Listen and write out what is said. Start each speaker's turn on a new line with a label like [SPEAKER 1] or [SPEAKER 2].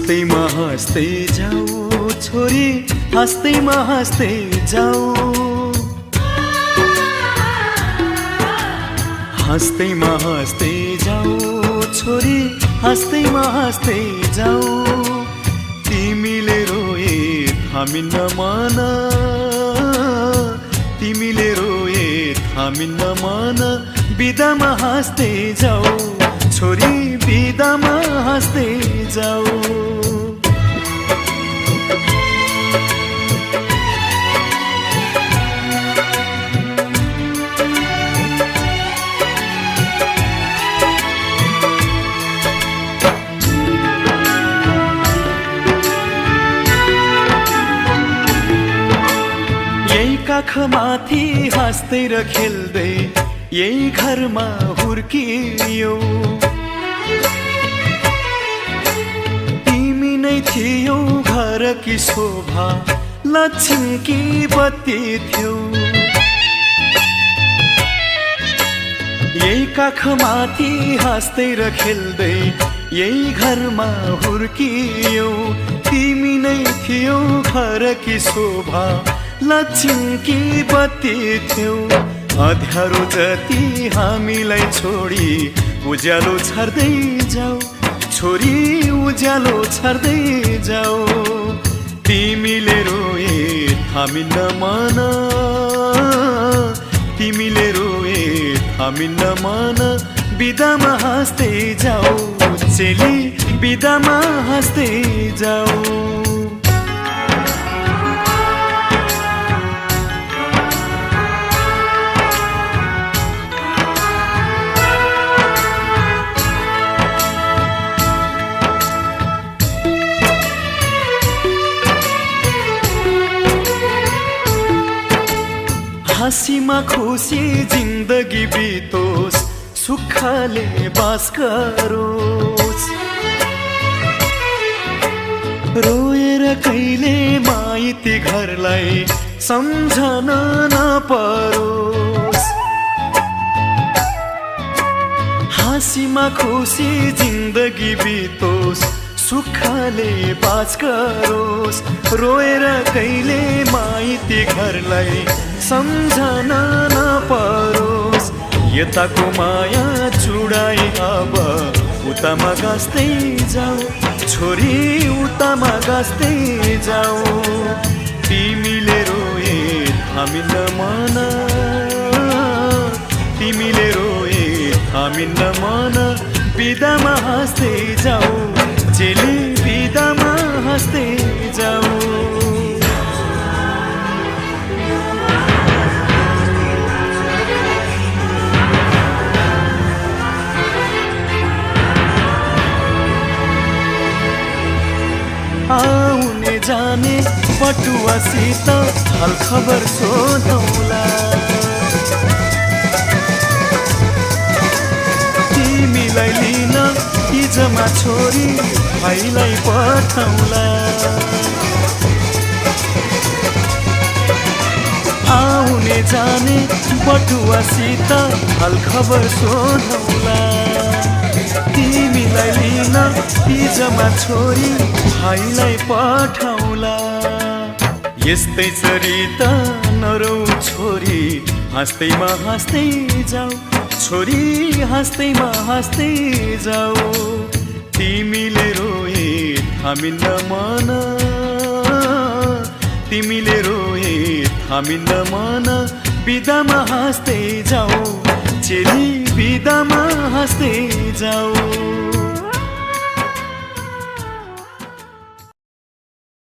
[SPEAKER 1] हाँस्दैमा हाँस्दै जाऊ छोरी, हाँस्दैमा हाँस्दै जाऊ। हाँस्दैमा हाँस्दै जाऊ छोरी, हाँस्दैमा हाँस्दै जाऊ। तिमीले रोए थामिन्न मन, तिमीले रोए थामिन्न मन। बिदामा हाँस्दै जाऊ छोरी, बिदामा हाँस्दै जाऊ। यही काखमाथि हाँस्दै र खेल्दै यही घरमा हुर्कियौ। तिमी नै थियौ घरकी शोभा, लक्ष्मीकी बत्ती थियौ। यही काखमाथि हाँस्दै र खेल्दै यही घरमा हुर्कियौ। तिमी नै थियौ घरकी शोभा, लक्ष्मीकी बत्ती थियौ। अँध्यारो जति हामीलाई छोडी उज्यालो छर्दै जाऊ छोरी, उज्यालो छर्दै जाऊ। तिमीले रोए थामिन्न मन, तिमीले रोए थामिन्न मन। बिदामा हाँस्दै जाऊ चेली, बिदामा हाँस्दै जाऊ। हाँसीमा खुसी जिन्दगी बितोस्, सुखले बास गरोस्। रोएर कहिले माइती घरलाई सम्झन नपरोस्। हाँसीमा खुसी जिन्दगी बितोस्, सुखले बास गरोस्। रोएर कहिले माइती घरलाई सम्झन नपरोस्। यताको माया चुडाई अब उतामा गाँस्दै जाऊ छोरी, उतामा गाँस्दै जाऊ। तिमीले रोए थामिन्न मन, तिमीले रोए थामिन्न मन। बिदामा हाँस्दै जाऊ चेली, बिदामा हाँस्दै जाऊ। आउने जाने पटुवासित हाल खबर सोधौला। तिमीलाई लिन हिजमा छोरी भाइलाई पठाउला। आउने जाने पटुवासित हाल खबर सोधौला। तिमीलाई लिन हिजमा छोरी भाइलाई पठाउला। यस्तै चरिता नरौ छोरी, हाँस्दैमा हाँस्दै जाऊ छोरी, हाँस्दैमा हाँस्दै जाऊ। तिमीले रोए थामिन्न मन, तिमीले रोए थामिन्न मन। बिदामा हाँस्दै जाऊ चेली, बिदामा हाँस्दै जाऊ।